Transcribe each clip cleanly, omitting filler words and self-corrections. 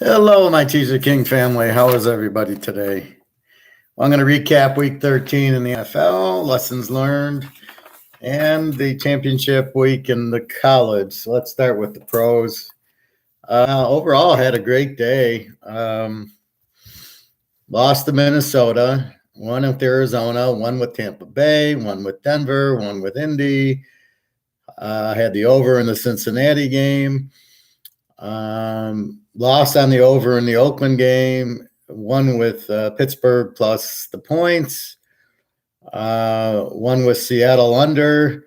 Hello, my Teaserking family. How is everybody today? Well, I'm going to recap week 13 in the NFL, lessons learned, and the championship week in the college. So let's start with the pros. Overall, had a great day. Lost to Minnesota, won with Arizona, won with Tampa Bay, won with Denver, won with Indy. Had the over in the Cincinnati game. Lost on the over in the Oakland game, won with Pittsburgh plus the points, won with Seattle under,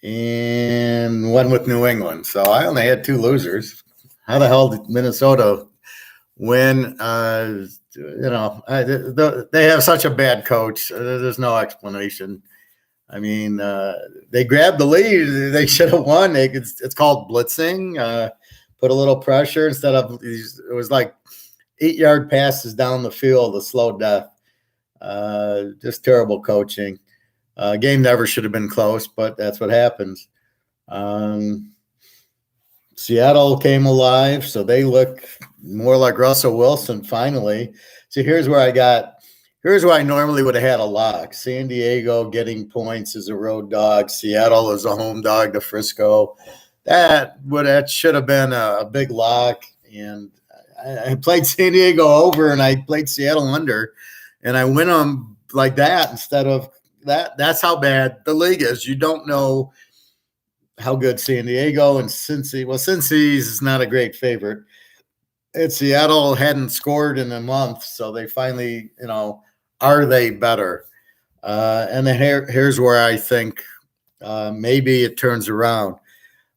and won with New England. So I only had two losers. How the hell did Minnesota win? They have such a bad coach. There's no explanation. I mean, they grabbed the lead. They should have won. It's called blitzing. Put a little pressure instead of it was like 8-yard passes down the field, a slow death. Just terrible coaching. Game never should have been close, but that's what happens. Seattle came alive, so they look more like Russell Wilson finally. So here's where I normally would have had a lock. San Diego getting points as a road dog. Seattle as a home dog to Frisco. That should have been a big lock. And I played San Diego over and I played Seattle under. And I win them like that instead of that. That's how bad the league is. You don't know how good San Diego and Cincy. Well, Cincy's not a great favorite. And Seattle hadn't scored in a month, so they finally, are they better? And then here's where I think maybe it turns around.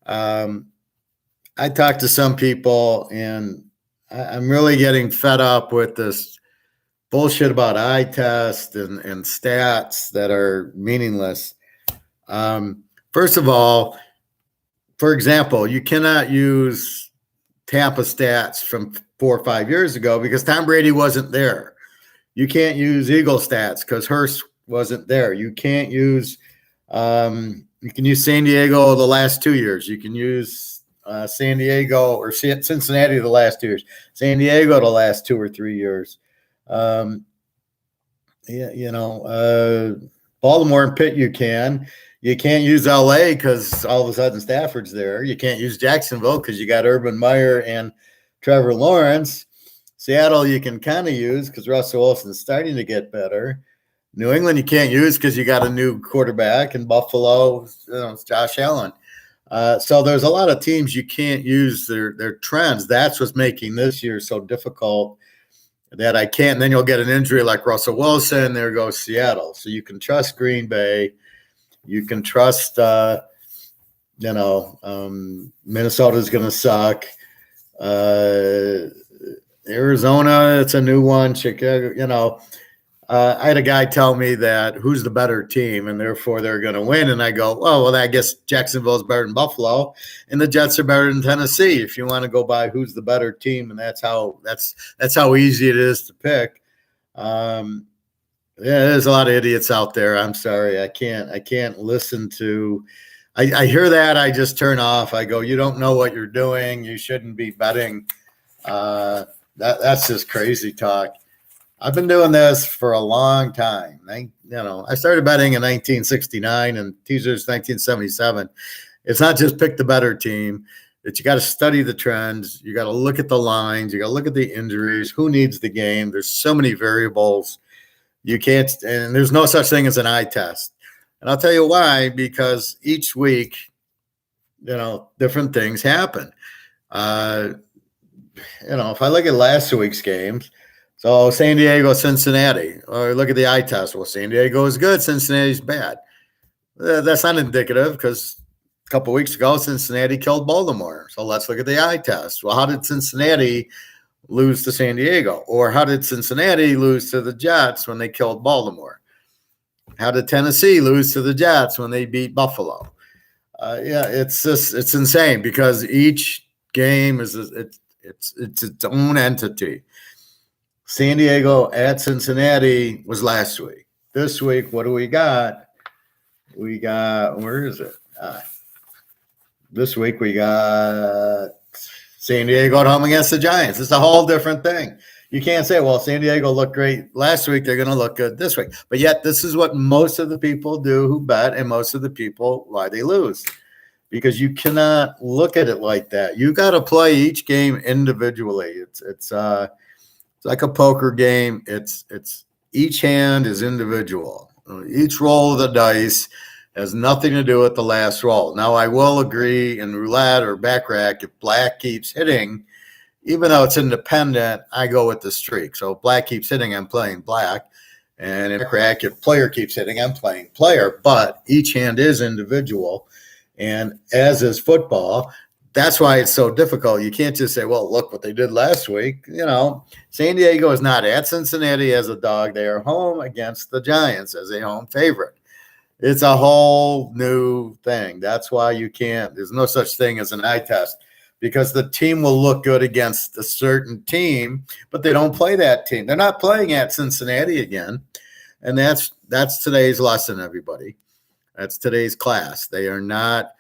I talked to some people, and I'm really getting fed up with this bullshit about eye test and stats that are meaningless. First of all, for example, you cannot use Tampa stats from 4 or 5 years ago because Tom Brady wasn't there. You can't use Eagle stats because Hurst wasn't there. You can't use you can use San Diego the last 2 years. You can use San Diego or Cincinnati the last 2 years. San Diego the last 2 or 3 years. Baltimore and Pitt you can. You can't use LA because all of a sudden Stafford's there. You can't use Jacksonville because you got Urban Meyer and Trevor Lawrence. Seattle you can kind of use because Russell Wilson's starting to get better. New England you can't use because you got a new quarterback. In Buffalo, it's Josh Allen. So there's a lot of teams you can't use their trends. That's what's making this year so difficult that I can't. And then you'll get an injury like Russell Wilson. There goes Seattle. So you can trust Green Bay. You can trust, Minnesota's going to suck. Arizona, it's a new one. Chicago, I had a guy tell me that who's the better team and therefore they're going to win. And I go, well, I guess Jacksonville's better than Buffalo and the Jets are better than Tennessee. If you want to go by who's the better team, and that's how easy it is to pick. There's a lot of idiots out there. I'm sorry. I can't listen to, I hear that. I just turn off. I go, you don't know what you're doing. You shouldn't be betting. That's just crazy talk. I've been doing this for a long time. I started betting in 1969 and teasers 1977. It's not just pick the better team. That you got to study the trends. You got to look at the lines. You got to look at the injuries. Who needs the game? There's so many variables. You can't, and there's no such thing as an eye test. And I'll tell you why, because each week, different things happen. If I look at last week's games, so San Diego, Cincinnati, or look at the eye test. Well, San Diego is good. Cincinnati's bad. That's not indicative because a couple of weeks ago, Cincinnati killed Baltimore. So let's look at the eye test. Well, how did Cincinnati lose to San Diego? Or how did Cincinnati lose to the Jets when they killed Baltimore? How did Tennessee lose to the Jets when they beat Buffalo? It's insane because each game is its own entity. San Diego at Cincinnati was last week. This week, what do we got? Where is it? This week we got San Diego at home against the Giants. It's a whole different thing. You can't say, well, San Diego looked great last week. They're going to look good this week. But yet, this is what most of the people do who bet, and most of the people why they lose. Because you cannot look at it like that. You got to play each game individually. It's like a poker game. It's each hand is individual. Each roll of the dice has nothing to do with the last roll. Now, I will agree in roulette or backrack, if black keeps hitting, even though it's independent, I go with the streak. So if black keeps hitting, I'm playing black. And in backrack, if player keeps hitting, I'm playing player. But each hand is individual. And as is football, that's why it's so difficult. You can't just say, well, look what they did last week. You know, San Diego is not at Cincinnati as a dog. They are home against the Giants as a home favorite. It's a whole new thing. That's why you can't. There's no such thing as an eye test, because the team will look good against a certain team, but they don't play that team. They're not playing at Cincinnati again. And that's today's lesson, everybody. That's today's class. They are not,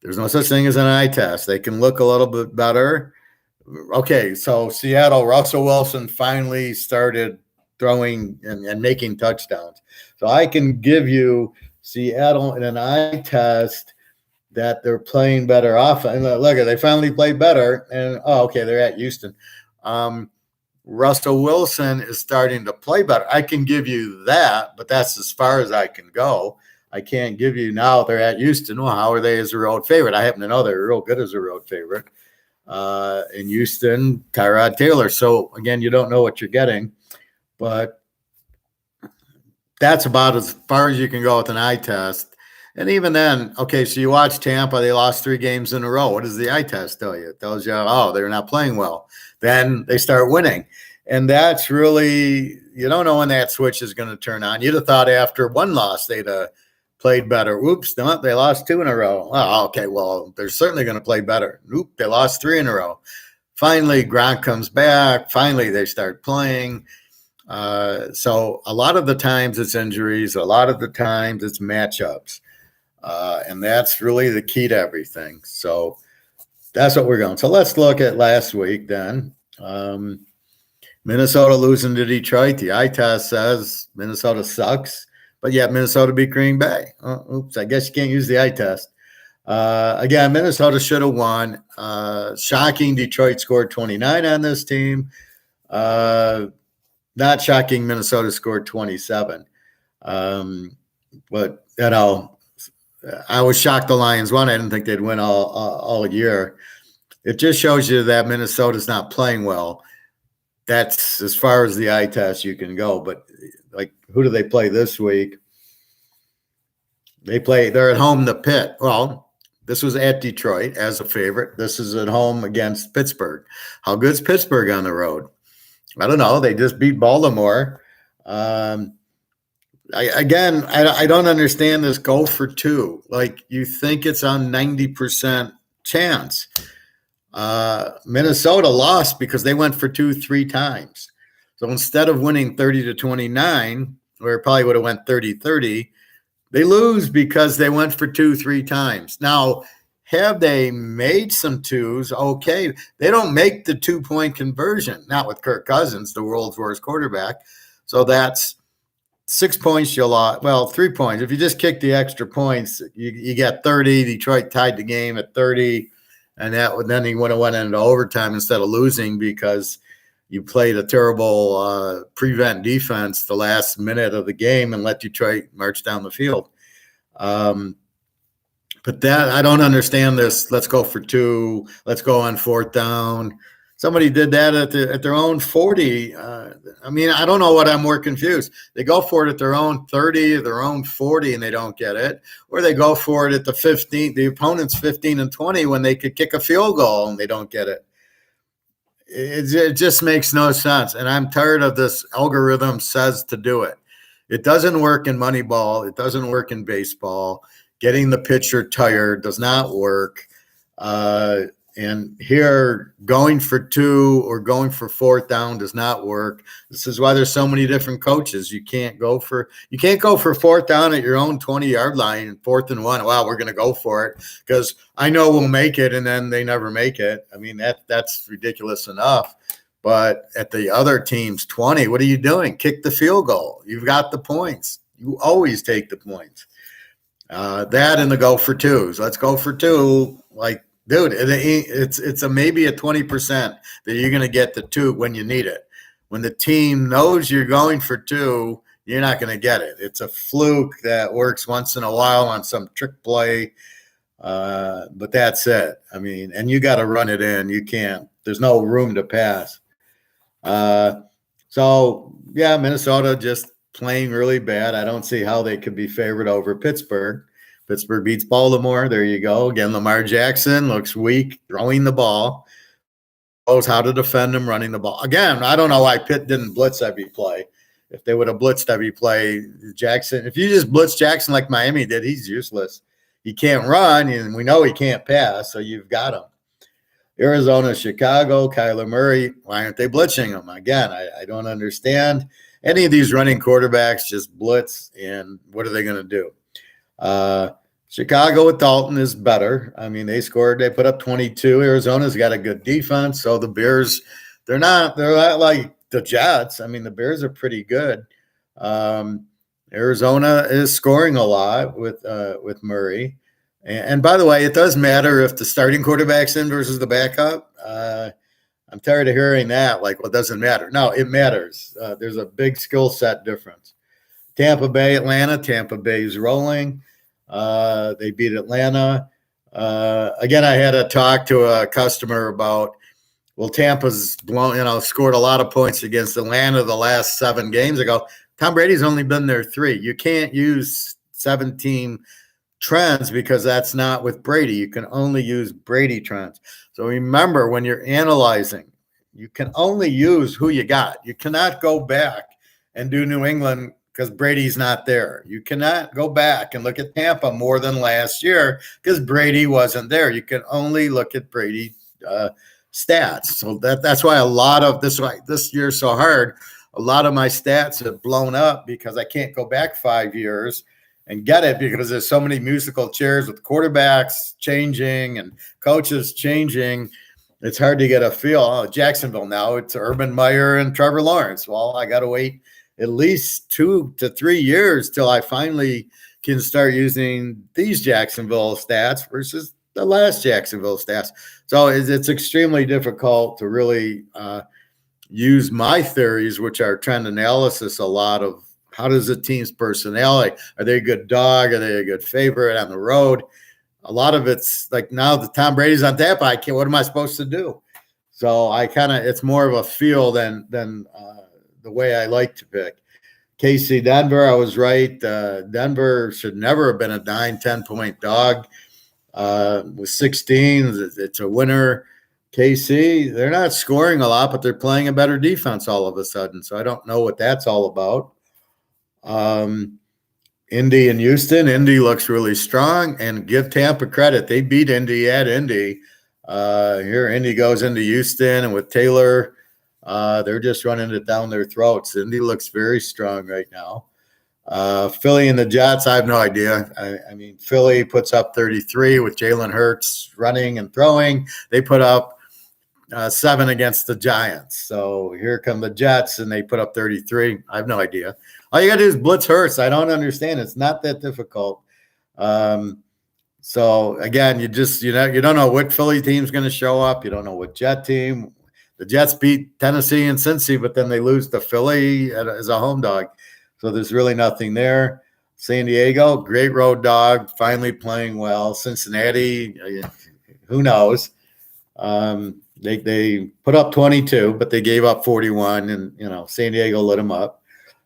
there's no such thing as an eye test. They can look a little bit better. Okay, so Seattle, Russell Wilson finally started throwing and making touchdowns. So I can give you Seattle in an eye test that they're playing better offense. Look, they finally played better. And, okay, they're at Houston. Russell Wilson is starting to play better. I can give you that, but that's as far as I can go. I can't give you now they're at Houston. Well, how are they as a road favorite? I happen to know they're real good as a road favorite. In Houston, Tyrod Taylor. So, again, you don't know what you're getting. But that's about as far as you can go with an eye test. And even then, okay, so you watch Tampa. They lost 3 games in a row. What does the eye test tell you? It tells you, they're not playing well. Then they start winning. And that's really, you don't know when that switch is going to turn on. You'd have thought after one loss they'd played better. Oops, they lost 2 in a row. Oh, okay, well, they're certainly going to play better. Oop, they lost 3 in a row. Finally, Gronk comes back. Finally, they start playing. So a lot of the times it's injuries. A lot of the times it's matchups. And that's really the key to everything. So that's what we're going. So let's look at last week then. Minnesota losing to Detroit. The eye test says Minnesota sucks. But yet Minnesota beat Green Bay. Oops, I guess you can't use the eye test. Again, Minnesota should have won. Shocking, Detroit scored 29 on this team. Not shocking, Minnesota scored 27. But, I was shocked the Lions won. I didn't think they'd win all year. It just shows you that Minnesota's not playing well. That's as far as the eye test you can go. But who do they play this week? They're at home to Pitt. Well, this was at Detroit as a favorite. This is at home against Pittsburgh. How good's Pittsburgh on the road? I don't know. They just beat Baltimore. I don't understand this go for 2. You think it's on 90% chance. Minnesota lost because they went for 2 3 times. So instead of winning 30-29, where it probably would have went 30-30, they lose because they went for 2 3 times. Now, have they made some 2s? Okay. They don't make the 2-point conversion, not with Kirk Cousins, the world's worst quarterback. So that's 6 points you lost. Well, 3 points. If you just kick the extra points, you get 30. Detroit tied the game at 30. And then he would have went into overtime instead of losing because you played a terrible prevent defense the last minute of the game and let Detroit march down the field. But that I don't understand this. Let's go for 2. Let's go on 4th down. Somebody did that at their own 40. I don't know what I'm more confused. They go for it at their own 30, their own 40, and they don't get it. Or they go for it at the 15, the opponent's 15 and 20 when they could kick a field goal and they don't get it. It just makes no sense. And I'm tired of this algorithm says to do it. It doesn't work in Moneyball. It doesn't work in baseball. Getting the pitcher tired does not work. And here, going for 2 or going for 4th down does not work. This is why there's so many different coaches. You can't go for 4th down at your own 20-yard line, 4th and 1. Wow, we're going to go for it because I know we'll make it, and then they never make it. I mean, that's ridiculous enough. But at the other team's 20, what are you doing? Kick the field goal. You've got the points. You always take the points. That and the go for 2s. Let's go for 2. Like, dude, it's maybe a 20% that you're going to get the 2 when you need it. When the team knows you're going for 2, you're not going to get it. It's a fluke that works once in a while on some trick play, but that's it. I mean, and you got to run it in. You can't. There's no room to pass. So, yeah, Minnesota just playing really bad. I don't see how they could be favored over Pittsburgh. Pittsburgh beats Baltimore. There you go. Again, Lamar Jackson looks weak throwing the ball. Knows how to defend him running the ball. Again, I don't know why Pitt didn't blitz every play. If they would have blitzed every play, Jackson, if you just blitz Jackson like Miami did, he's useless. He can't run, and we know he can't pass, so you've got him. Arizona, Chicago, Kyler Murray. Why aren't they blitzing him? Again, I don't understand. Any of these running quarterbacks just blitz, and what are they going to do? Chicago with Dalton is better. I mean, they put up 22. Arizona's got a good defense. So the Bears, they're not like the Jets. I mean, the Bears are pretty good. Arizona is scoring a lot with Murray. And by the way, it does matter if the starting quarterback's in versus the backup. I'm tired of hearing that. Like, well, it doesn't matter. No, it matters. There's a big skill set difference. Tampa Bay, Atlanta. Tampa Bay's rolling. They beat Atlanta. Again, I had a talk to a customer about, well, Tampa's scored a lot of points against Atlanta the last 7 games ago. Tom Brady's only been there 3. You can't use 17 trends because that's not with Brady. You can only use Brady trends. So remember, when you're analyzing, you can only use who you got. You cannot go back and do New England because Brady's not there. You cannot go back and look at Tampa more than last year because Brady wasn't there. You can only look at Brady stats. So that's why a lot of this year's so hard. A lot of my stats have blown up because I can't go back 5 years and get it because there's so many musical chairs with quarterbacks changing and coaches changing. It's hard to get a feel. Oh, Jacksonville now, it's Urban Meyer and Trevor Lawrence. Well, I got to wait at least 2 to 3 years till I finally can start using these Jacksonville stats versus the last Jacksonville stats. So it's extremely difficult to really use my theories, which are trend analysis a lot of. How does a team's personality? Are they a good dog? Are they a good favorite on the road? A lot of it's like now that Tom Brady's on Tampa, what am I supposed to do? So it's more of a feel than the way I like to pick. KC Denver, I was right. Denver should never have been a 9-10 point dog. With 16, it's a winner. KC, they're not scoring a lot, but they're playing a better defense all of a sudden. So I don't know what that's all about. Indy and Houston. Indy looks really strong, and give Tampa credit. They beat Indy at Indy. Here Indy goes into Houston, and with Taylor, they're just running it down their throats. Indy looks very strong right now. Philly and the Jets, I have no idea. I mean, Philly puts up 33 with Jalen Hurts running and throwing. They put up 7 against the Giants. So here come the Jets, and they put up 33. I have no idea. All you got to do is blitz Hurts. I don't understand. It's not that difficult. So again, you don't know what Philly team's going to show up. You don't know what Jet team. The Jets beat Tennessee and Cincy, but then they lose to Philly as a home dog. So there's really nothing there. San Diego, great road dog, finally playing well. Cincinnati, who knows? They put up 22, but they gave up 41, and San Diego lit them up.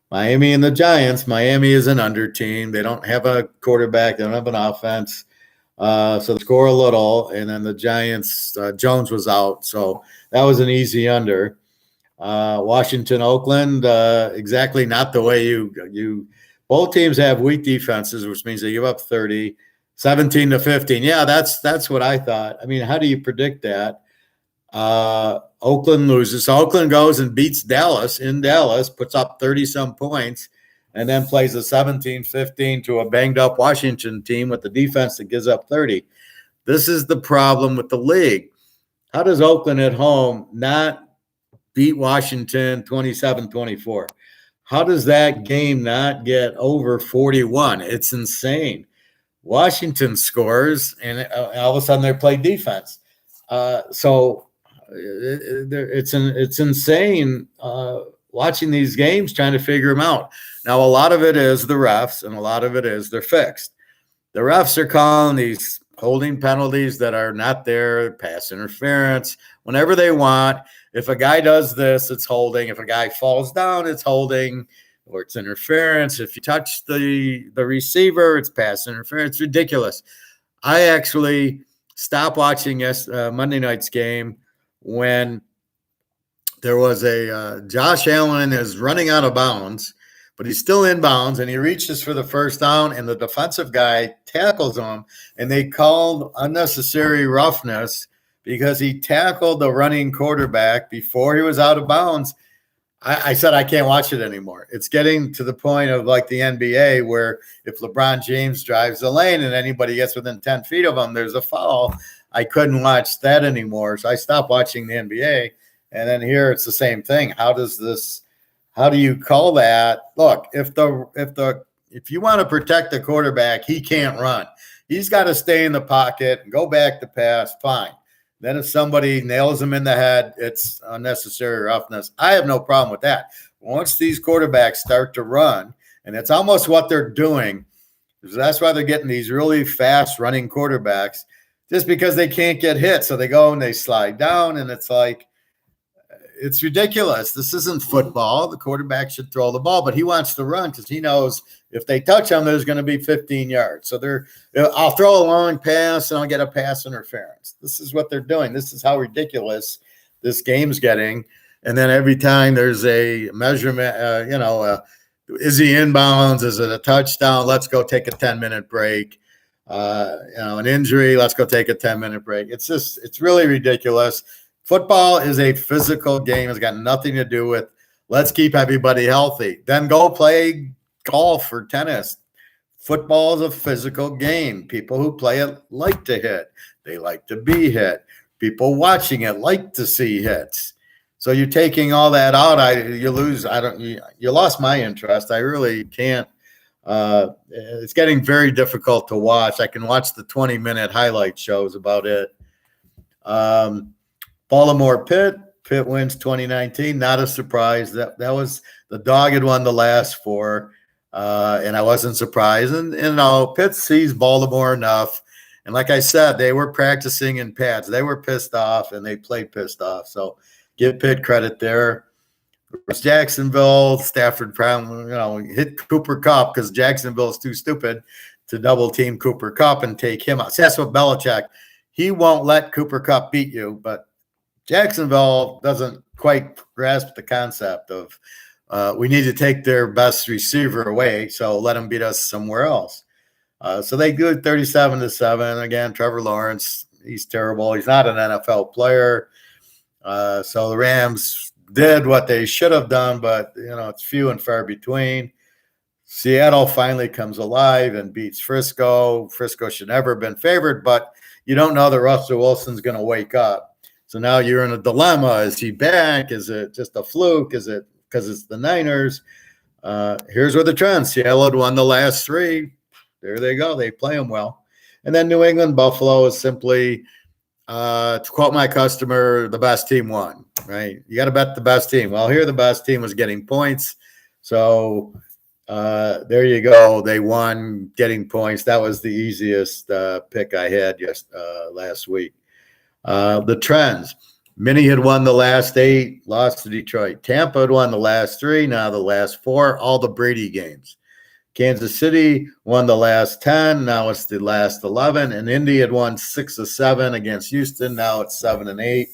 Miami and the Giants. Miami is an under team. They don't have a quarterback. They don't have an offense. So they score a little, and then the Giants, Jones was out, so that was an easy under. Washington, Oakland, exactly not the way you both teams have weak defenses, which means they give up 30. 17-15. Yeah, that's what I thought. I mean, how do you predict that? Oakland loses. So Oakland goes and beats Dallas in Dallas, puts up 30-some points, and then plays a 17-15 to a banged-up Washington team with the defense that gives up 30. This is the problem with the league. How does Oakland at home not beat Washington 27-24? How does that game not get over 41? It's insane. Washington scores, and all of a sudden they play defense. So it's insane watching these games, trying to figure them out. Now, a lot of it is the refs, and a lot of it is they're fixed. The refs are calling these holding penalties that are not there, pass interference, whenever they want. If a guy does this, it's holding. If a guy falls down, it's holding, or it's interference. If you touch the receiver, it's pass interference. It's ridiculous. I actually stopped watching Monday night's game when there was a Josh Allen is running out of bounds, but he's still in bounds, and he reaches for the first down, and the defensive guy tackles him, and they called unnecessary roughness because he tackled the running quarterback before he was out of bounds. I said I can't watch it anymore. It's getting to the point of like the NBA where if LeBron James drives the lane and anybody gets within 10 feet of him, there's a foul. I couldn't watch that anymore, so I stopped watching the NBA. And then here it's the same thing. How do you call that? Look, if you want to protect the quarterback, he can't run. He's got to stay in the pocket and go back to pass. Fine. Then if somebody nails him in the head, it's unnecessary roughness. I have no problem with that. Once these quarterbacks start to run, and it's almost what they're doing, that's why they're getting these really fast running quarterbacks, just because they can't get hit. So they go and they slide down, and it's like, it's ridiculous. This isn't football. The quarterback should throw the ball, but he wants to run because he knows if they touch him, there's going to be 15 yards. So I'll throw a long pass and I'll get a pass interference. This is what they're doing. This is how ridiculous this game's getting. And then every time there's a measurement, is he inbounds? Is it a touchdown? Let's go take a 10-minute break. An injury. Let's go take a 10-minute break. It's really ridiculous. Football is a physical game. It's got nothing to do with let's keep everybody healthy. Then go play golf or tennis. Football is a physical game. People who play it like to hit. They like to be hit. People watching it like to see hits. So you're taking all that out. You lost my interest. I really can't. It's getting very difficult to watch. I can watch the 20-minute highlight shows about it. Baltimore Pitt wins 2019. Not a surprise. That was the dog had won the last four, and I wasn't surprised. And Pitt sees Baltimore enough, and like I said, they were practicing in pads. They were pissed off, and they played pissed off. So give Pitt credit there. Jacksonville, Stafford hit Cooper Kupp because Jacksonville is too stupid to double team Cooper Kupp and take him out. So that's what Belichick. He won't let Cooper Kupp beat you, but Jacksonville doesn't quite grasp the concept of we need to take their best receiver away, so let them beat us somewhere else. So they do it 37-7. Again, Trevor Lawrence, he's terrible. He's not an NFL player. So the Rams did what they should have done, but it's few and far between. Seattle finally comes alive and beats Frisco. Frisco should never have been favored, but you don't know that Russell Wilson's going to wake up. So now you're in a dilemma. Is he back? Is it just a fluke? Is it because it's the Niners? Here's where the trend. Seattle had won the last three. There they go. They play them well. And then New England, Buffalo is simply, to quote my customer, the best team won, right? You got to bet the best team. Well, here the best team was getting points. So there you go. They won getting points. That was the easiest pick I had last week. The trends. Minnie had won the last 8, lost to Detroit. Tampa had won the last 3, now the last 4, all the Brady games. Kansas City won the last 10, now it's the last 11. And Indy had won 6 of 7 against Houston, now it's 7 and 8.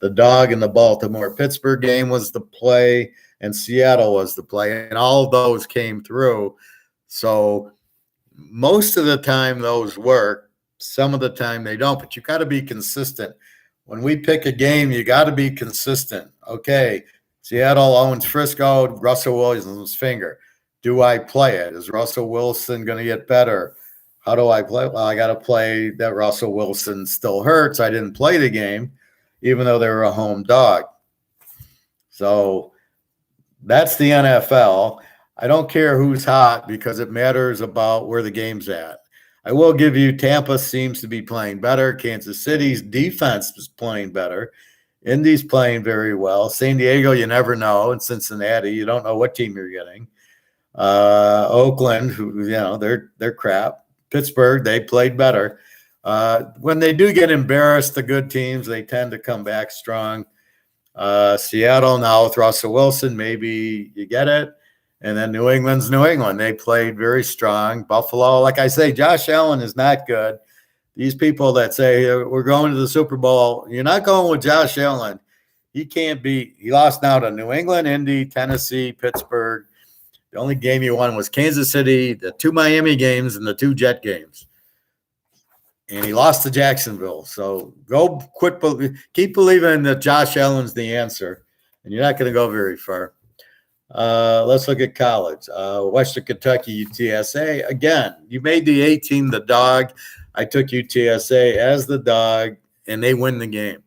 The dog in the Baltimore-Pittsburgh game was the play, and Seattle was the play. And all of those came through. So most of the time those work. Some of the time they don't, but you got to be consistent. When we pick a game, you got to be consistent. Okay, Seattle owns Frisco, Russell Wilson's finger. Do I play it? Is Russell Wilson going to get better? How do I play? Well, I got to play that Russell Wilson still hurts. I didn't play the game, even though they were a home dog. So that's the NFL. I don't care who's hot because it matters about where the game's at. I will give you Tampa seems to be playing better. Kansas City's defense is playing better. Indy's playing very well. San Diego, you never know. And Cincinnati, you don't know what team you're getting. Oakland, they're crap. Pittsburgh, they played better. When they do get embarrassed, the good teams, they tend to come back strong. Seattle now with Russell Wilson, maybe you get it. And then New England's New England. They played very strong. Buffalo, like I say, Josh Allen is not good. These people that say we're going to the Super Bowl, you're not going with Josh Allen. He can't beat. He lost now to New England, Indy, Tennessee, Pittsburgh. The only game he won was Kansas City, the 2 Miami games, and the 2 Jet games. And he lost to Jacksonville. So keep believing that Josh Allen's the answer, and you're not going to go very far. Let's look at college. Western Kentucky, UTSA. Again, you made the A team the dog. I took UTSA as the dog, and they win the game.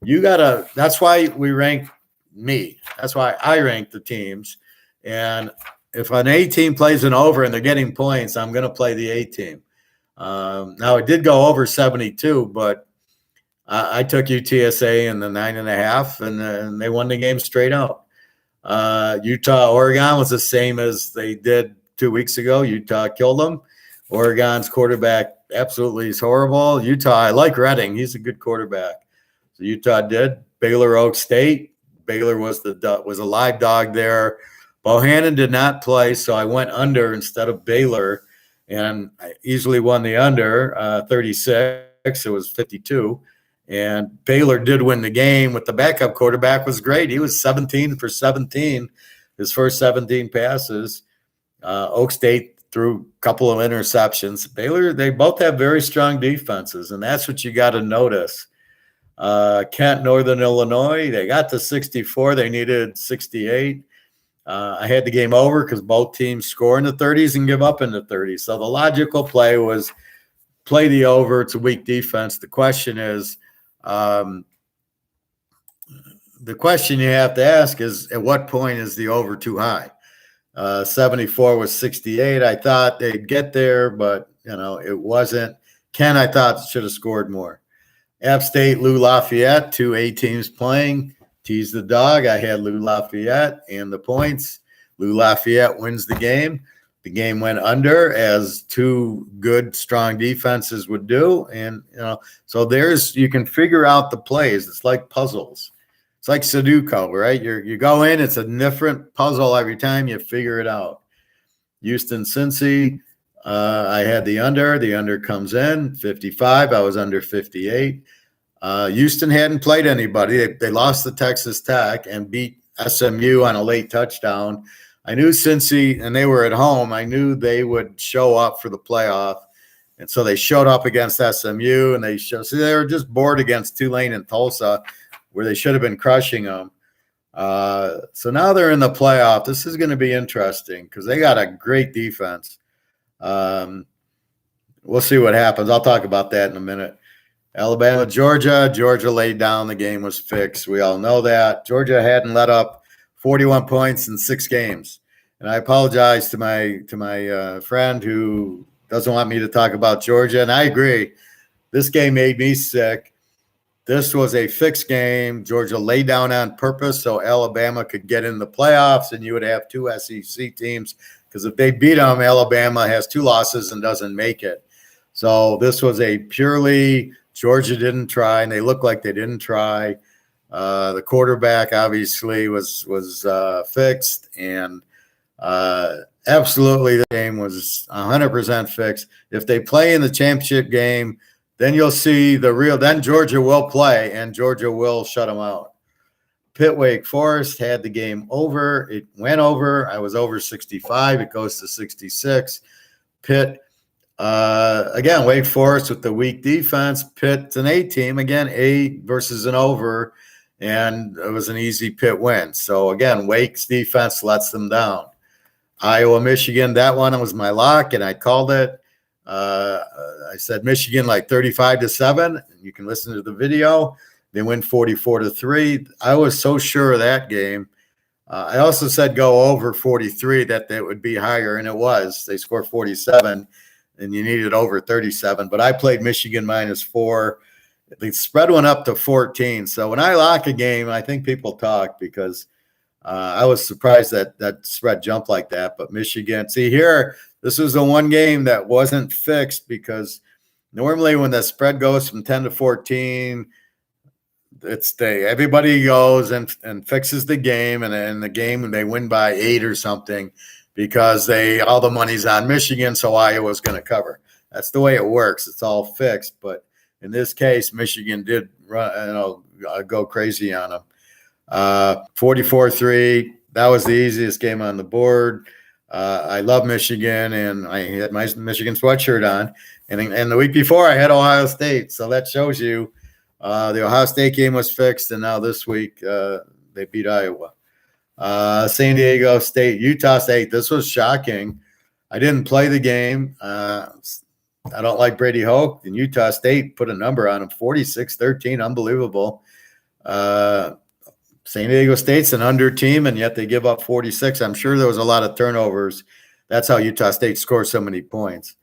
That's why we rank me. That's why I rank the teams. And if an A team plays an over and they're getting points, I'm going to play the A team. Now, it did go over 72, but I took UTSA in the 9.5, and they won the game straight out. Utah, Oregon was the same as they did 2 weeks ago. Utah killed them. Oregon's quarterback absolutely is horrible. Utah, I like Redding. He's a good quarterback. So Utah did. Baylor, Oak State. Baylor was a live dog there. Bohannon did not play, so I went under instead of Baylor, and I easily won the under 36. It was 52. And Baylor did win the game with the backup quarterback was great. He was 17 for 17, his first 17 passes. Oak State threw a couple of interceptions. Baylor, they both have very strong defenses, and that's what you got to notice. Kent, Northern Illinois, they got to 64. They needed 68. I had the game over because both teams score in the 30s and give up in the 30s. So the logical play was play the over. It's a weak defense. The question is, the question you have to ask is, at what point is the over too high? 74 was 68. I thought they'd get there, but it wasn't. Ken, I thought, should have scored more. App State, Lou Lafayette, 2 A teams playing. Tease the dog. I had Lou Lafayette and the points. Lou Lafayette wins the game. The game went under, as 2 good, strong defenses would do. And, so you can figure out the plays. It's like puzzles. It's like Sudoku, right? You go in, it's a different puzzle every time you figure it out. Houston, Cincy, I had the under. The under comes in, 55. I was under 58. Houston hadn't played anybody. They lost to Texas Tech and beat SMU on a late touchdown. I knew Cincy, and they were at home, I knew they would show up for the playoff. And so they showed up against SMU, and they were just bored against Tulane and Tulsa, where they should have been crushing them. So now they're in the playoff. This is going to be interesting because they got a great defense. We'll see what happens. I'll talk about that in a minute. Alabama, Georgia. Georgia laid down. The game was fixed. We all know that. Georgia hadn't let up 41 points in 6 games. And I apologize to my friend who doesn't want me to talk about Georgia. And I agree. This game made me sick. This was a fixed game. Georgia laid down on purpose so Alabama could get in the playoffs, and you would have 2 SEC teams. Because if they beat them, Alabama has 2 losses and doesn't make it. So this was a purely Georgia didn't try, and they looked like they didn't try. The quarterback obviously was fixed, and absolutely the game was 100% fixed. If they play in the championship game, then you'll see then Georgia will play, and Georgia will shut them out. Pitt Wake Forest had the game over. It went over. I was over 65. It goes to 66. Pitt Again, Wake Forest with the weak defense. Pitt's an A team. Again, A versus an over. And it was an easy Pitt win. So, again, Wake's defense lets them down. Iowa, Michigan, that one was my lock, and I called it. I said Michigan like 35-7. You can listen to the video. They win 44-3. I was so sure of that game. I also said go over 43, that it would be higher, and it was. They scored 47, and you needed over 37. But I played Michigan -4. The spread went up to 14. So when I lock a game, I think people talk because I was surprised that that spread jumped like that. But Michigan, see here, this was the one game that wasn't fixed because normally when the spread goes from 10 to 14, everybody goes and fixes the game, and in the game they win by 8 or something because all the money's on Michigan, so Iowa's going to cover. That's the way it works. It's all fixed. But in this case, Michigan did go crazy on them. 44-3. That was the easiest game on the board. I love Michigan, and I had my Michigan sweatshirt on. And the week before, I had Ohio State. So that shows you the Ohio State game was fixed, and now this week they beat Iowa. San Diego State, Utah State. This was shocking. I didn't play the game. I don't like Brady Hoke, and Utah State put a number on him, 46-13, unbelievable. San Diego State's an under team, and yet they give up 46. I'm sure there was a lot of turnovers. That's how Utah State scores so many points.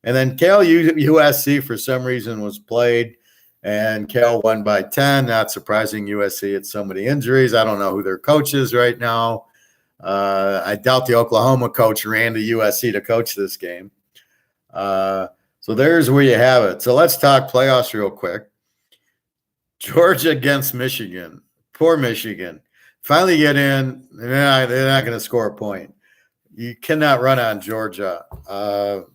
And then Cal USC, for some reason, was played, and Cal won by 10. Not surprising, USC had so many injuries. I don't know who their coach is right now. I doubt the Oklahoma coach ran to USC to coach this game. So there's where you have it. So let's talk playoffs real quick. Georgia against Michigan. Poor Michigan. Finally get in. They're not going to score a point. You cannot run on Georgia.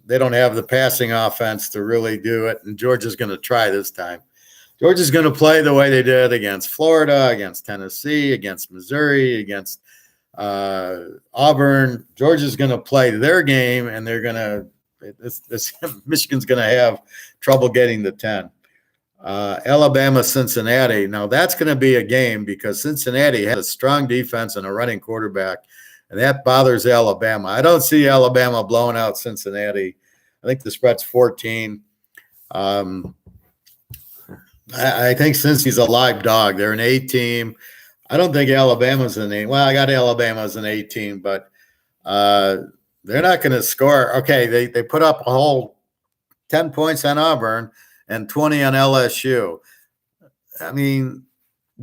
They don't have the passing offense to really do it, and Georgia's going to try this time. Georgia's going to play the way they did against Florida, against Tennessee, against Missouri, against Auburn. Georgia's going to play their game, and they're going to Michigan's going to have trouble getting the 10. Alabama, Cincinnati. Now that's going to be a game because Cincinnati has a strong defense and a running quarterback, and that bothers Alabama. I don't see Alabama blowing out Cincinnati. I think the spread's 14. I think Cincy's a live dog. They're an A team. I don't think Alabama's an A. Well, I got Alabama as an A team, but they're not going to score. Okay, they put up a whole 10 points on Auburn and 20 on LSU. I mean,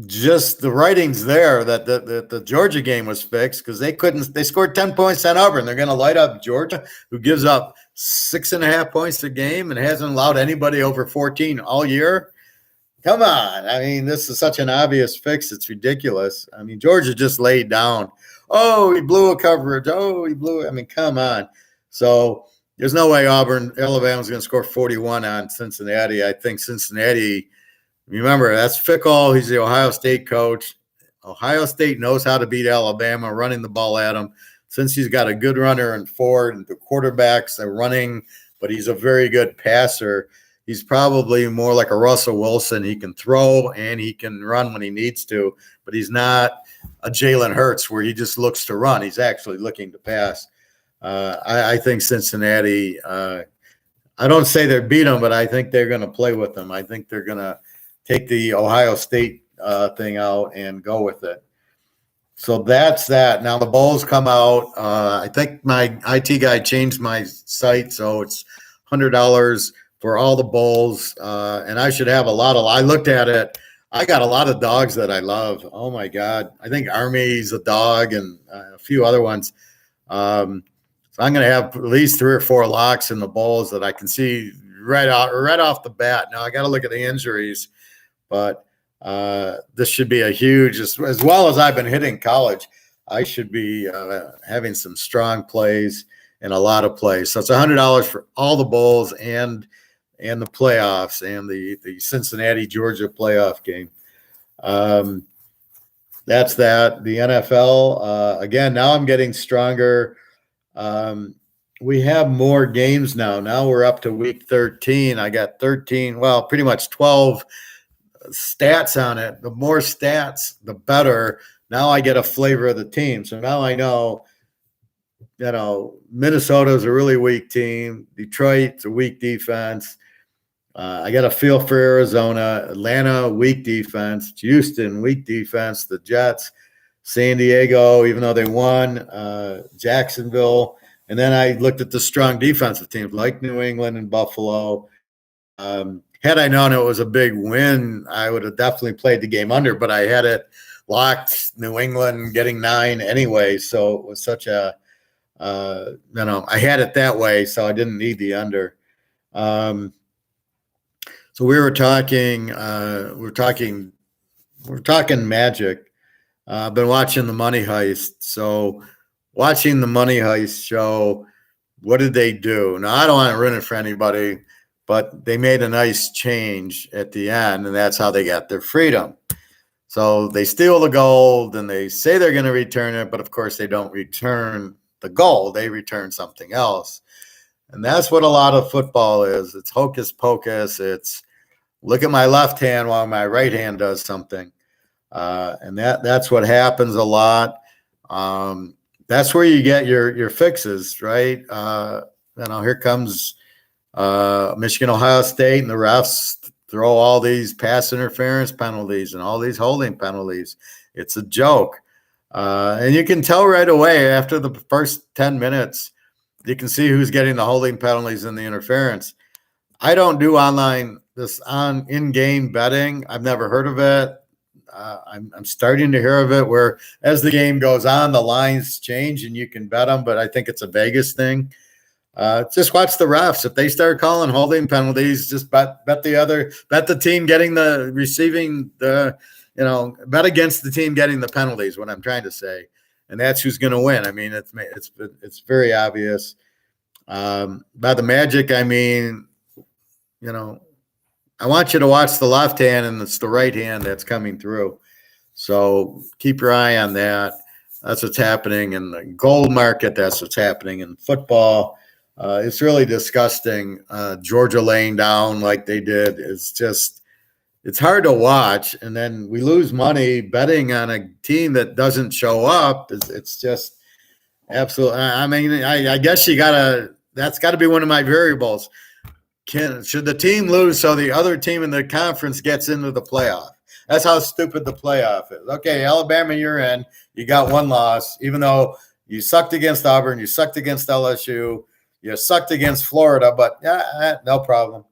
just the writing's there that the Georgia game was fixed because they scored 10 points on Auburn. They're going to light up Georgia, who gives up 6.5 points a game and hasn't allowed anybody over 14 all year. Come on. I mean, this is such an obvious fix. It's ridiculous. I mean, Georgia just laid down. Oh, he blew a coverage. Oh, he blew it. I mean, come on. So there's no way Alabama's going to score 41 on Cincinnati. I think Cincinnati, remember, that's Fickell. He's the Ohio State coach. Ohio State knows how to beat Alabama, running the ball at them. Since he's got a good runner in Ford, and the quarterbacks are running, but he's a very good passer. He's probably more like a Russell Wilson. He can throw and he can run when he needs to, but he's not a Jalen Hurts where he just looks to run. He's actually looking to pass. I think Cincinnati, I don't say they're beat them, but I think they're going to play with them. I think they're going to take the Ohio State thing out and go with it. So that's that. Now the bowls come out. I think my IT guy changed my site, so it's $100 for all the bowls, and I should have I looked at it. I got a lot of dogs that I love. Oh, my God. I think Army's a dog and a few other ones. So I'm going to have at least 3 or 4 locks in the bowls that I can see right off the bat. Now, I got to look at the injuries, but this should be a huge, as well as I've been hitting college, I should be having some strong plays and a lot of plays. So it's $100 for all the bowls and the playoffs and the Cincinnati, Georgia playoff game. That's that. The NFL, again, now I'm getting stronger. we have more games now. Now we're up to week 13. I got 13, well, pretty much 12 stats on it. The more stats, the better. Now I get a flavor of the team. So now I know, Minnesota's a really weak team. Detroit's a weak defense. I got a feel for Arizona. Atlanta, weak defense. Houston, weak defense. The Jets, San Diego, even though they won. Jacksonville. And then I looked at the strong defensive teams like New England and Buffalo. Had I known it was a big win, I would have definitely played the game under, but I had it locked, New England getting 9 anyway. So it was such a, I had it that way, so I didn't need the under. So we were talking Magic. I've been watching the Money Heist. So watching the Money Heist show, what did they do? Now, I don't want to ruin it for anybody, but they made a nice change at the end, and that's how they got their freedom. So they steal the gold, and they say they're going to return it, but of course they don't return the gold. They return something else. And that's what a lot of football is. It's hocus pocus. It's look at my left hand while my right hand does something. And that's what happens a lot. That's where you get your fixes, right? Here comes Michigan, Ohio State, and the refs throw all these pass interference penalties and all these holding penalties. It's a joke. And you can tell right away after the first 10 minutes, you can see who's getting the holding penalties and the interference. I don't do in-game betting. I've never heard of it. I'm starting to hear of it where as the game goes on, the lines change and you can bet them, but I think it's a Vegas thing. Just watch the refs. If they start calling holding penalties, just bet the team getting bet against the team getting the penalties, what I'm trying to say. And that's who's going to win. I mean, it's very obvious. By the Magic, I mean, I want you to watch the left hand, and it's the right hand that's coming through. So keep your eye on that. That's what's happening in the gold market. That's what's happening in football. It's really disgusting. Georgia laying down like they did. It's hard to watch. And then we lose money betting on a team that doesn't show up. It's just absolutely. I mean, I guess that's got to be one of my variables. Should the team lose so the other team in the conference gets into the playoff? That's how stupid the playoff is. Okay, Alabama, you're in. You got one loss, even though you sucked against Auburn, you sucked against LSU, you sucked against Florida, but no problem.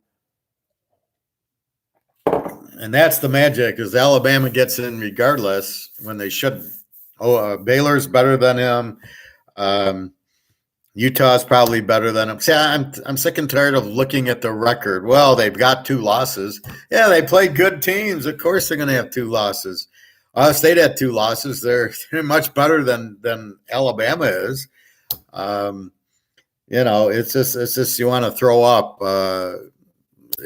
And that's the magic, is Alabama gets in regardless when they shouldn't. Baylor's better than him. Utah's probably better than him. See, I'm sick and tired of looking at the record. Well, they've got 2 losses. Yeah, they play good teams. Of course they're going to have 2 losses. Ohio State had 2 losses. They're much better than Alabama is. It's just you want to throw up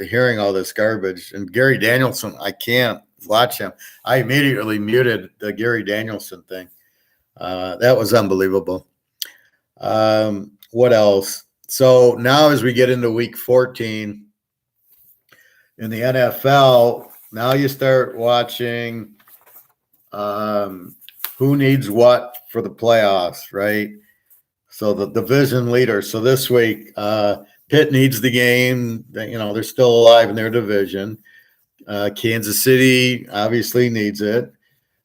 hearing all this garbage. And Gary Danielson, I can't watch him. I immediately muted the Gary Danielson thing. That was unbelievable. What else? So now as we get into week 14 in the NFL, now you start watching who needs what for the playoffs, right? So the division leader. So this week, Pitt needs the game. They're still alive in their division. Kansas City obviously needs it.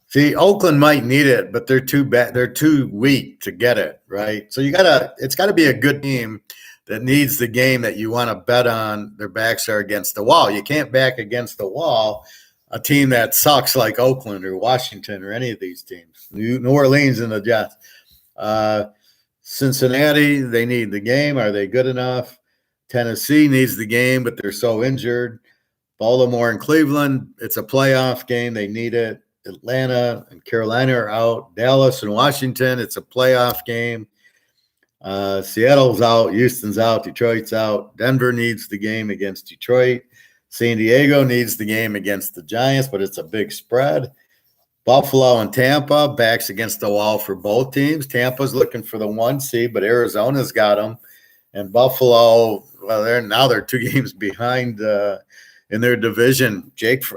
See, Oakland might need it, but they're too bad. They're too weak to get it, right? So it's got to be a good team that needs the game that you want to bet on. Their backs are against the wall. You can't back against the wall a team that sucks like Oakland or Washington or any of these teams. New Orleans and the Jets. Cincinnati, they need the game. Are they good enough? Tennessee needs the game, but they're so injured. Baltimore and Cleveland, it's a playoff game. They need it. Atlanta and Carolina are out. Dallas and Washington, it's a playoff game. Seattle's out. Houston's out. Detroit's out. Denver needs the game against Detroit. San Diego needs the game against the Giants, but it's a big spread. Buffalo and Tampa, backs against the wall for both teams. Tampa's looking for the 1 seed, but Arizona's got them. And Buffalo, well, they're 2 games behind in their division. Josh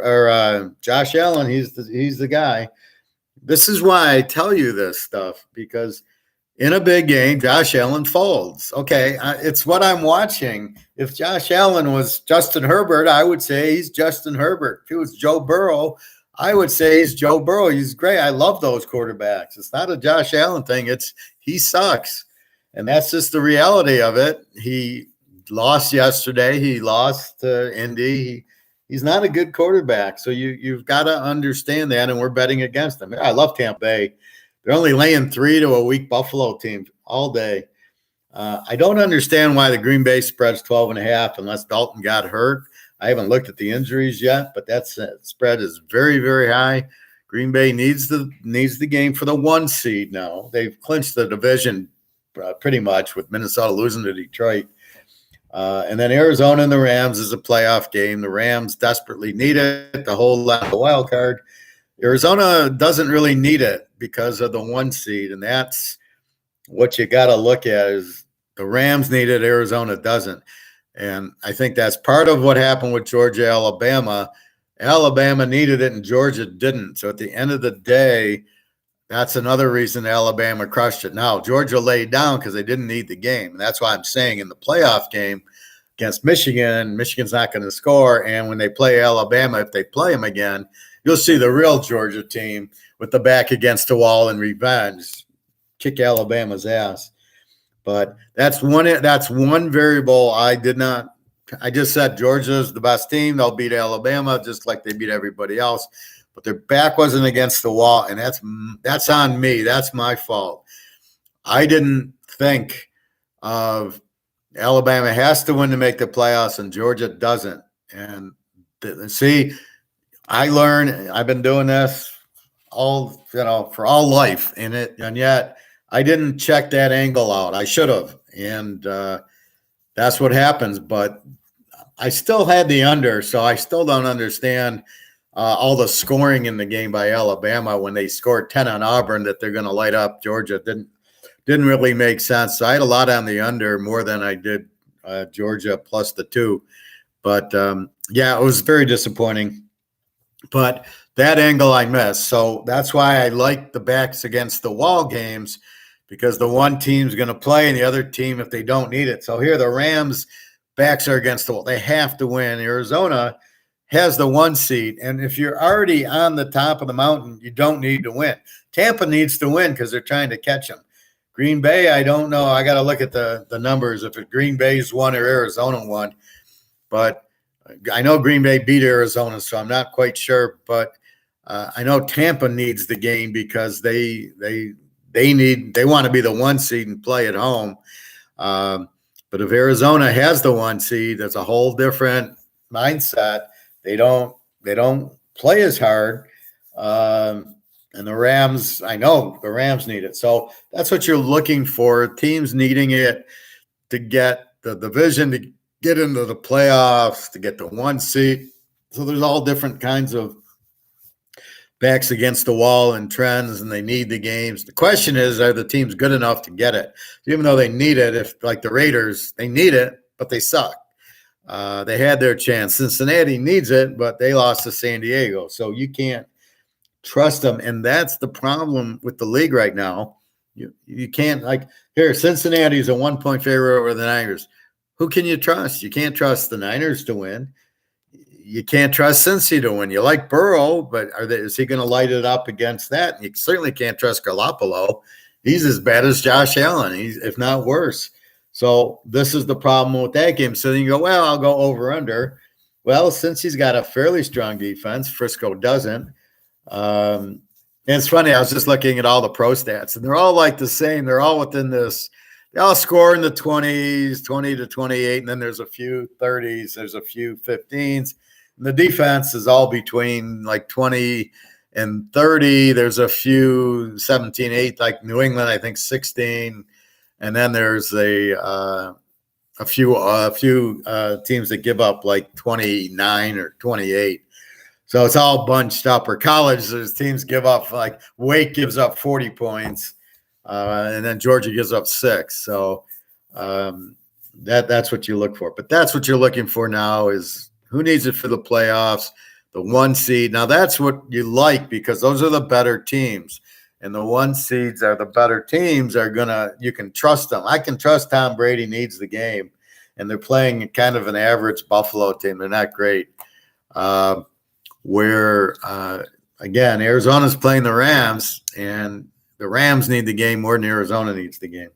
Allen, he's the guy. This is why I tell you this stuff, because in a big game, Josh Allen folds. Okay, it's what I'm watching. If Josh Allen was Justin Herbert, I would say he's Justin Herbert. If he was Joe Burrow, I would say he's Joe Burrow. He's great. I love those quarterbacks. It's not a Josh Allen thing. He sucks. And that's just the reality of it. He lost yesterday. He lost to Indy. He's not a good quarterback. So you've got to understand that, and we're betting against him. I love Tampa Bay. They're only laying 3 to a weak Buffalo team all day. I don't understand why the Green Bay spread's 12.5 unless Dalton got hurt. I haven't looked at the injuries yet, but that spread is very, very high. Green Bay needs the game for the 1 seed now. They've clinched the division pretty much with Minnesota losing to Detroit. And then Arizona and the Rams is a playoff game. The Rams desperately need it to hold on the wild card. Arizona doesn't really need it because of the 1 seed, and that's what you got to look at is the Rams need it, Arizona doesn't. And I think that's part of what happened with Georgia, Alabama. Alabama needed it and Georgia didn't. So at the end of the day, that's another reason Alabama crushed it. Now, Georgia laid down because they didn't need the game. And that's why I'm saying in the playoff game against Michigan, Michigan's not going to score. And when they play Alabama, if they play them again, you'll see the real Georgia team with the back against the wall and revenge kick Alabama's ass. But that's one variable I just said Georgia's the best team. They'll beat Alabama just like they beat everybody else. But their back wasn't against the wall, and that's on me. That's my fault. I didn't think of Alabama has to win to make the playoffs, and Georgia doesn't. And see, I learned. I've been doing this for all life in it, and yet I didn't check that angle out. I should have, and that's what happens. But I still had the under, so I still don't understand all the scoring in the game by Alabama when they scored 10 on Auburn that they're going to light up Georgia. Didn't really make sense. So I had a lot on the under more than I did Georgia plus the 2. But, yeah, it was very disappointing. But that angle I missed. So that's why I like the backs against the wall games, because the one team's going to play and the other team, if they don't need it. So here the Rams backs are against the wall. They have to win. Arizona has the 1 seed. And if you're already on the top of the mountain, you don't need to win. Tampa needs to win because they're trying to catch them. Green Bay, I don't know. I got to look at the numbers if Green Bay's won or Arizona won. But I know Green Bay beat Arizona, so I'm not quite sure. But I know Tampa needs the game because they want to be the 1 seed and play at home. But if Arizona has the 1 seed, that's a whole different mindset. They don't play as hard. And the Rams, I know the Rams need it. So that's what you're looking for. Teams needing it to get the division, to get into the playoffs, to get the 1 seed. So there's all different kinds of backs against the wall and trends, and they need the games. The question is, are the teams good enough to get it? Even though they need it, if like the Raiders, they need it, but they suck. They had their chance. Cincinnati needs it, but they lost to San Diego. So you can't trust them. And that's the problem with the league right now. You can't, like, here, Cincinnati is a 1-point favorite over the Niners. Who can you trust? You can't trust the Niners to win. You can't trust Cincy to win. You like Burrow, but is he going to light it up against that? You certainly can't trust Garoppolo. He's as bad as Josh Allen, if not worse. So this is the problem with that game. So then you go, well, I'll go over under. Well, since he's got a fairly strong defense, Frisco doesn't. And it's funny, I was just looking at all the pro stats, and they're all like the same. They're all within this. They all score in the 20s, 20 to 28, and then there's a few 30s, there's a few 15s. And the defense is all between like 20 and 30. There's a few 17, 8, like New England, I think 16. And then there's a few teams that give up like 29 or 28. So it's all bunched up. Or college, there's teams give up, like Wake gives up 40 points, and then Georgia gives up 6. So That's what you look for. But that's what you're looking for now is who needs it for the playoffs, the 1 seed. Now that's what you like because those are the better teams. And the 1 seeds are the better teams you can trust them. I can trust Tom Brady needs the game. And they're playing kind of an average Buffalo team. They're not great. Again, Arizona's playing the Rams, and the Rams need the game more than Arizona needs the game.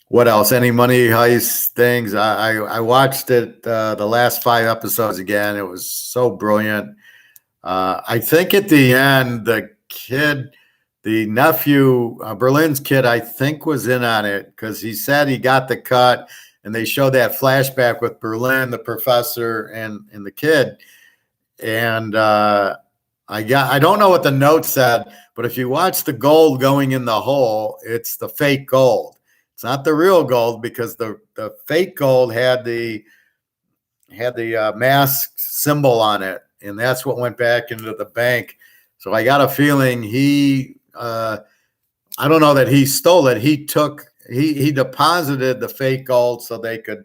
What else? Any money heist things? I watched it the last 5 episodes again. It was so brilliant. I think at the end, the nephew, Berlin's kid, I think was in on it because he said he got the cut, and they showed that flashback with Berlin, the professor, and the kid. And I don't know what the note said, but if you watch the gold going in the hole, it's the fake gold. It's not the real gold because the fake gold had the mask symbol on it, and that's what went back into the bank. So I got a feeling I don't know that he stole it. He deposited the fake gold so they could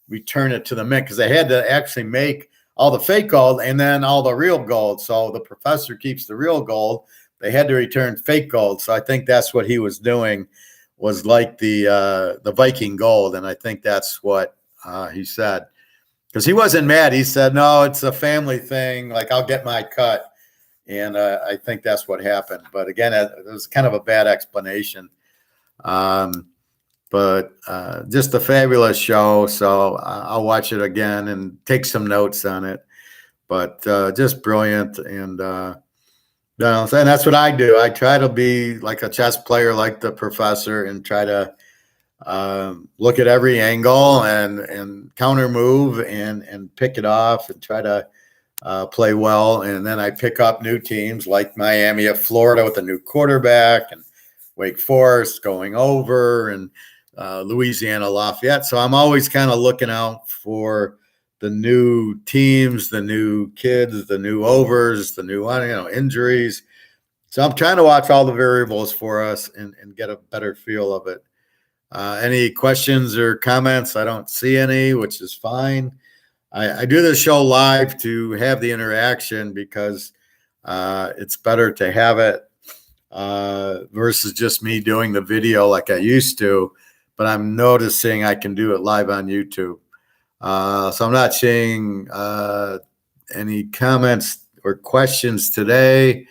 return it to the mint because they had to actually make all the fake gold and then all the real gold. So the professor keeps the real gold. They had to return fake gold. So I think that's what he was doing, was like the Viking gold. And I think that's what he said. Because he wasn't mad. He said, no, it's a family thing. Like, I'll get my cut. And I think that's what happened. But again, it was kind of a bad explanation. But just a fabulous show. So I'll watch it again and take some notes on it. But just brilliant. And that's what I do. I try to be like a chess player, like the professor, and try to look at every angle and counter move and pick it off and try to play well. And then I pick up new teams like Miami of Florida with a new quarterback, and Wake Forest going over, and Louisiana Lafayette. So I'm always kind of looking out for the new teams, the new kids, the new overs, the new injuries. So I'm trying to watch all the variables for us and get a better feel of it. Any questions or comments? I don't see any, which is fine. I do the show live to have the interaction because it's better to have it versus just me doing the video like I used to. But I'm noticing I can do it live on YouTube. So I'm not seeing any comments or questions today.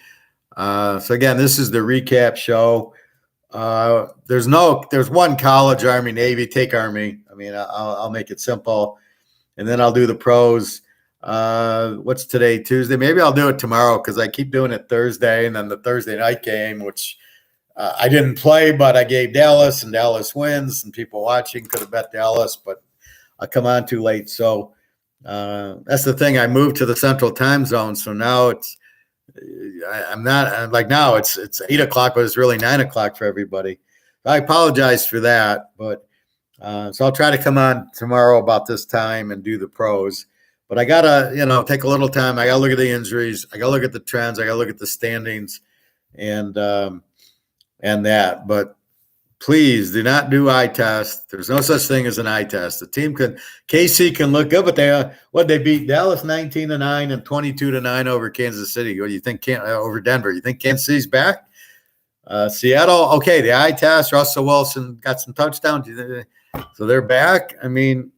So again, this is the recap show. There's one college, Army, Navy. Take Army. I mean, I'll make it simple. And then I'll do the pros. What's today? Tuesday. Maybe I'll do it tomorrow because I keep doing it Thursday, and then the Thursday night game, which I didn't play, but I gave Dallas, and Dallas wins. And people watching could have bet Dallas, but I come on too late. So that's the thing. I moved to the Central Time Zone, so now I'm not like now. It's 8:00, but it's really 9:00 for everybody. I apologize for that, but. So I'll try to come on tomorrow about this time and do the pros. But I gotta, take a little time. I gotta look at the injuries. I gotta look at the trends. I gotta look at the standings, and that. But please do not do eye test. There's no such thing as an eye test. The team KC can look good, but they beat Dallas 19-9 and 22-9 over Kansas City. What do you think? Over Denver? You think Kansas City's back? Seattle, okay. The eye test. Russell Wilson got some touchdowns. So they're back. I mean,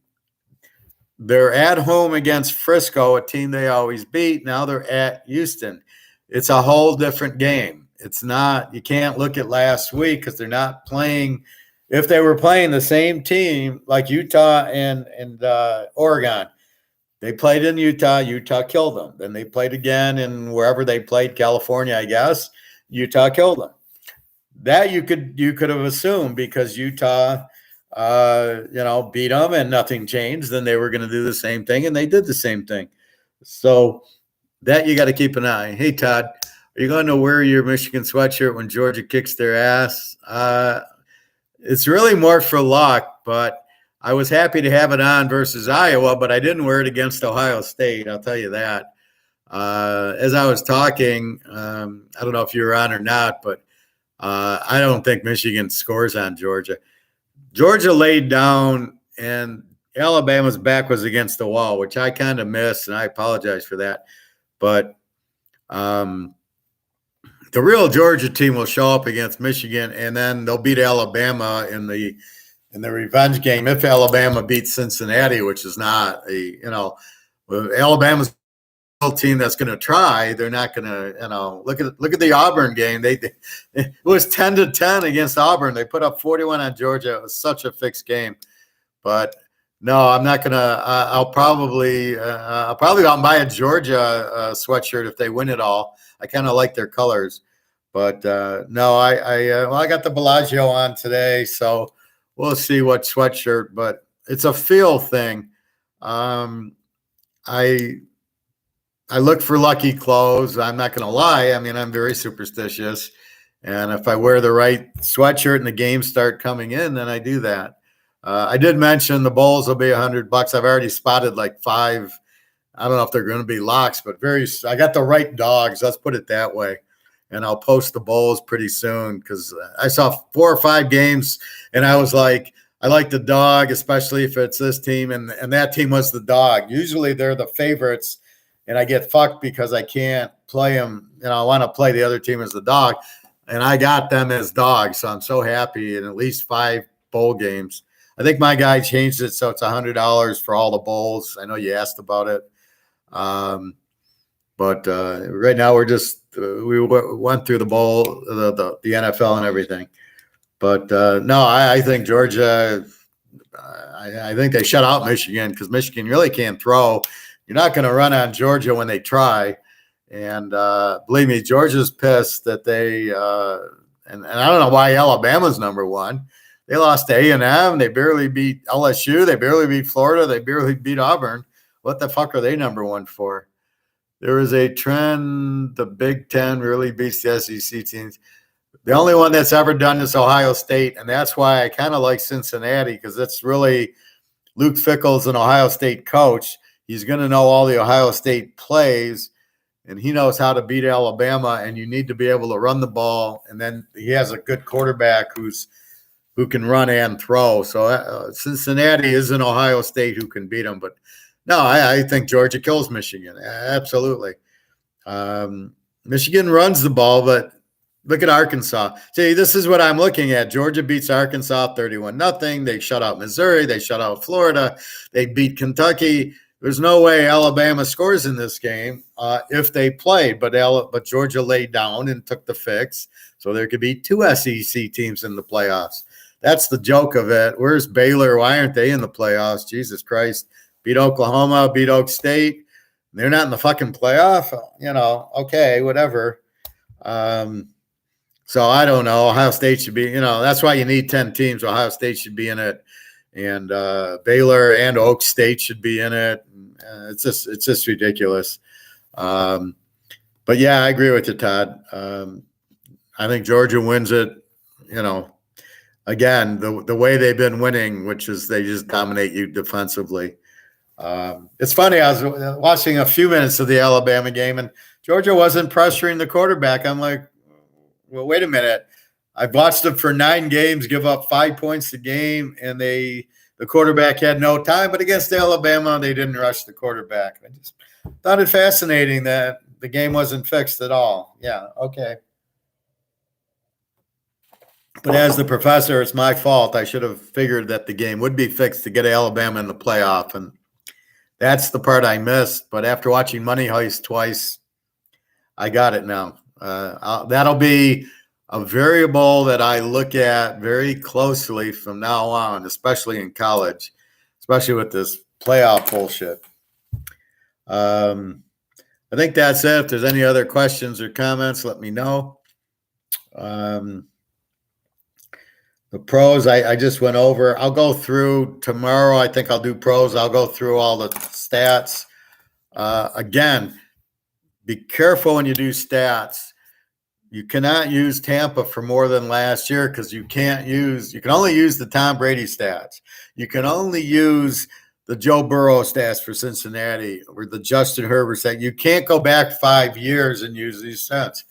they're at home against Frisco, a team they always beat. Now they're at Houston. It's a whole different game. It's not, you can't look at last week because they're not playing. If they were playing the same team like Utah and Oregon, they played in Utah. Utah killed them. Then they played again in wherever they played, California, I guess. Utah killed them. That you could have assumed because Utah beat them and nothing changed, then they were going to do the same thing, and they did the same thing. So that you got to keep an eye. Hey, Todd, are you going to wear your Michigan sweatshirt when Georgia kicks their ass? It's really more for luck, but I was happy to have it on versus Iowa, but I didn't wear it against Ohio State. I'll tell you that. As I was talking, I don't know if you were on or not, but I don't think Michigan scores on Georgia. Georgia laid down, and Alabama's back was against the wall, which I kind of missed, and I apologize for that. But the real Georgia team will show up against Michigan, and then they'll beat Alabama in the revenge game if Alabama beats Cincinnati, which is not Alabama's team that's going to try. They're not going to, look at the Auburn game. It was 10-10 against Auburn. They put up 41 on Georgia. It was such a fixed game. But no, I'm not going to. I'll probably go out and buy a Georgia sweatshirt if they win it all. I kind of like their colors. But no, I got the Bellagio on today, so we'll see what sweatshirt. But it's a feel thing. I look for lucky clothes. I'm not going to lie. I mean, I'm very superstitious. And if I wear the right sweatshirt and the games start coming in, then I do that. I did mention the bowls will be $100. I've already spotted like 5. I don't know if they're going to be locks, but I got the right dogs. Let's put it that way. And I'll post the bowls pretty soon because I saw 4 or 5 games and I was like, I like the dog, especially if it's this team. And that team was the dog. Usually they're the favorites. And I get fucked because I can't play them. I want to play the other team as the dog. And I got them as dogs. So I'm so happy in at least 5 bowl games. I think my guy changed it so it's $100 for all the bowls. I know you asked about it. But right now we went through the bowl, the NFL and everything. But no, I think Georgia, I think they shut out Michigan because Michigan really can't throw. You're not going to run on Georgia when they try. And believe me, Georgia's pissed that they and I don't know why Alabama's number 1. They lost to A&M. They barely beat LSU. They barely beat Florida. They barely beat Auburn. What the fuck are they number 1 for? There is a trend. The Big Ten really beats the SEC teams. The only one that's ever done is Ohio State, and that's why I kind of like Cincinnati because it's really Luke Fickell's an Ohio State coach. He's going to know all the Ohio State plays, and he knows how to beat Alabama, and you need to be able to run the ball. And then he has a good quarterback who can run and throw. So Cincinnati isn't Ohio State who can beat them. But, no, I think Georgia kills Michigan. Absolutely. Michigan runs the ball, but look at Arkansas. See, this is what I'm looking at. Georgia beats Arkansas 31-0. They shut out Missouri. They shut out Florida. They beat Kentucky. There's no way Alabama scores in this game if they played, but Georgia laid down and took the fix, so there could be 2 SEC teams in the playoffs. That's the joke of it. Where's Baylor? Why aren't they in the playoffs? Jesus Christ. Beat Oklahoma, beat Oak State. They're not in the fucking playoff. Okay, whatever. So I don't know. Ohio State should be, that's why you need 10 teams. Ohio State should be in it. And Baylor and Oak State should be in it. It's just ridiculous. But yeah, I agree with you, Todd. I think Georgia wins it. Again, the way they've been winning, which is they just dominate you defensively. It's funny. I was watching a few minutes of the Alabama game, and Georgia wasn't pressuring the quarterback. I'm like, well, wait a minute. I've watched them for 9 games, give up 5 points a game, and the quarterback had no time. But against Alabama, they didn't rush the quarterback. I just thought it fascinating that the game wasn't fixed at all. Yeah, okay. But as the professor, it's my fault. I should have figured that the game would be fixed to get Alabama in the playoff, and that's the part I missed. But after watching Money Heist twice, I got it now. That'll be a variable that I look at very closely from now on, especially in college, especially with this playoff bullshit. I think that's it. If there's any other questions or comments, let me know. The pros, I just went over. I'll go through tomorrow. I think I'll do pros. I'll go through all the stats. Again, be careful when you do stats. You cannot use Tampa for more than last year because you can only use the Tom Brady stats. You can only use the Joe Burrow stats for Cincinnati or the Justin Herbert stats. You can't go back 5 years and use these stats.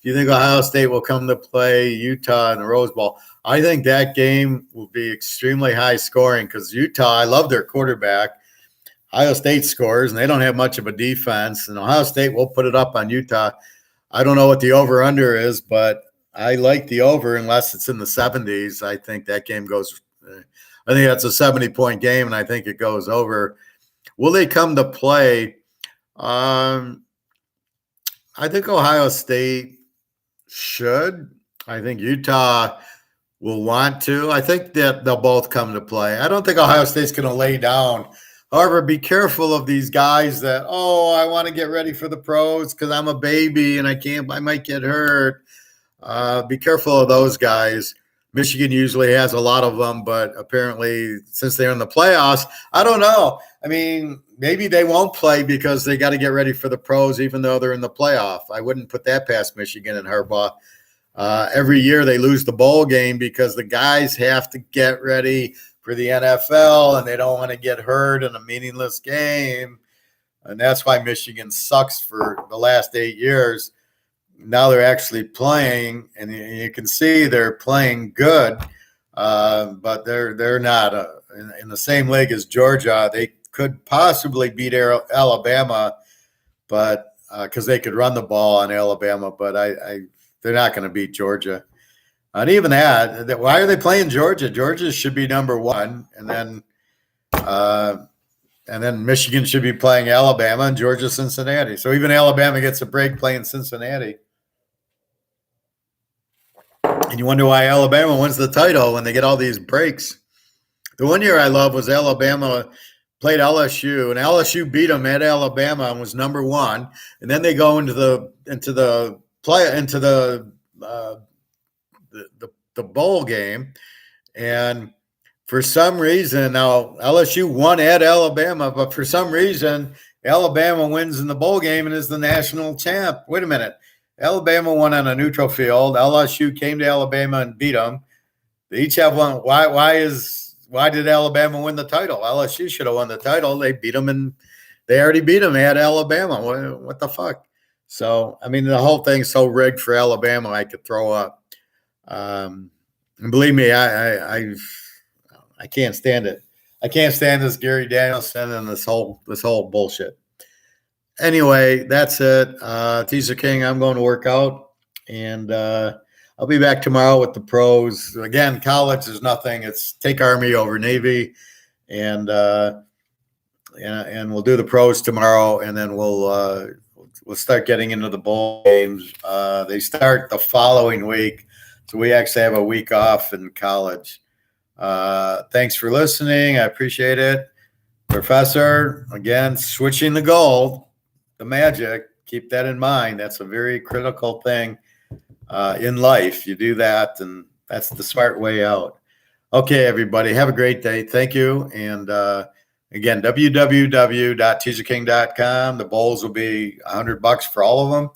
Do you think Ohio State will come to play Utah in the Rose Bowl? I think that game will be extremely high scoring because Utah, I love their quarterback. Ohio State scores, and they don't have much of a defense. And Ohio State will put it up on Utah. I don't know what the over-under is, but I like the over unless it's in the 70s. I think that game goes I think that's a 70-point game, and I think it goes over. Will they come to play? I think Ohio State should. I think Utah will want to. I think that they'll both come to play. I don't think Ohio State's going to lay down. However, be careful of these guys that, I want to get ready for the pros because I'm a baby and I might get hurt. Be careful of those guys. Michigan usually has a lot of them, but apparently since they're in the playoffs, I don't know. I mean, maybe they won't play because they got to get ready for the pros, even though they're in the playoff. I wouldn't put that past Michigan and Harbaugh. Every year they lose the bowl game because the guys have to get ready for the NFL and they don't want to get hurt in a meaningless game. And that's why Michigan sucks for the last 8 years. Now they're actually playing, and you can see they're playing good, but they're not in the same league as Georgia. They could possibly beat Alabama, but because they could run the ball on Alabama, but they're not going to beat Georgia. And even that, why are they playing Georgia? Georgia should be number one, and then Michigan should be playing Alabama and Georgia, Cincinnati. So even Alabama gets a break playing Cincinnati. And you wonder why Alabama wins the title when they get all these breaks. The one year I love was Alabama played LSU, and LSU beat them at Alabama and was number one. And then they go into the bowl game, and for some reason now LSU won at Alabama, but for some reason Alabama wins in the bowl game and is the national champ. Wait a minute. Alabama won on a neutral field. LSU came to Alabama and beat them. They each have one. Why did Alabama win the title? LSU should have won the title. They beat them, and they already beat them at Alabama. What the fuck? So, I mean, the whole thing's so rigged for Alabama, I could throw up. And believe me, I can't stand it. I can't stand this Gary Danielson and this whole bullshit. Anyway, that's it. Teaserking, I'm going to work out, and I'll be back tomorrow with the pros. Again, college is nothing. It's take Army over Navy, and we'll do the pros tomorrow, and then we'll start getting into the bowl games. They start the following week, so we actually have a week off in college. Thanks for listening. I appreciate it. Professor, again, switching the gold. The magic, keep that in mind. That's a very critical thing in life. You do that, and that's the smart way out. Okay, everybody, have a great day. Thank you. And again, www.teaserking.com. The bowls will be $100 for all of them.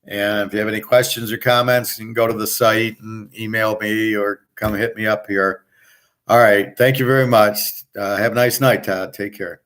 And if you have any questions or comments, you can go to the site and email me or come hit me up here. All right. Thank you very much. Have a nice night, Todd. Take care.